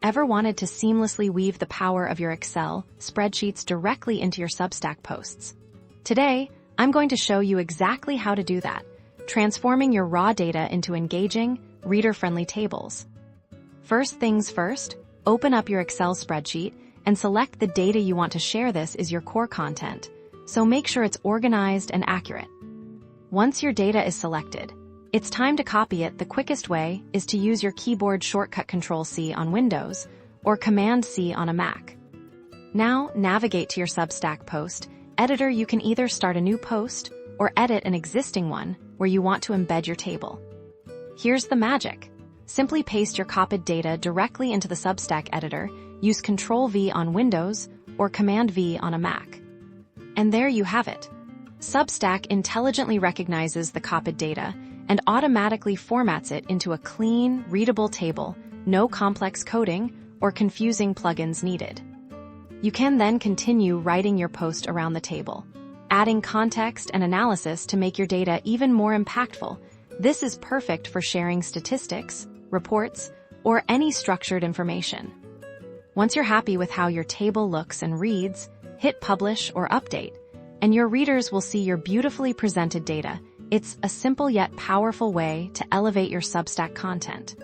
Ever wanted to seamlessly weave the power of your Excel spreadsheets directly into your Substack posts? Today, I'm going to show you exactly how to do that, transforming your raw data into engaging, reader-friendly tables. First things first, open up your Excel spreadsheet and select the data you want to share. This is your core content, so make sure it's organized and accurate. Once your data is selected, it's time to copy it. The quickest way is to use your keyboard shortcut Control-C on Windows or Command-C on a Mac. Now, navigate to your Substack post editor. You can either start a new post or edit an existing one where you want to embed your table. Here's the magic. Simply paste your copied data directly into the Substack editor. Use Control-V on Windows or Command-V on a Mac. And there you have it. Substack intelligently recognizes the copied data and automatically formats it into a clean, readable table, no complex coding or confusing plugins needed. You can then continue writing your post around the table, adding context and analysis to make your data even more impactful. This is perfect for sharing statistics, reports, or any structured information. Once you're happy with how your table looks and reads, hit publish or update, and your readers will see your beautifully presented data. It's a simple yet powerful way to elevate your Substack content.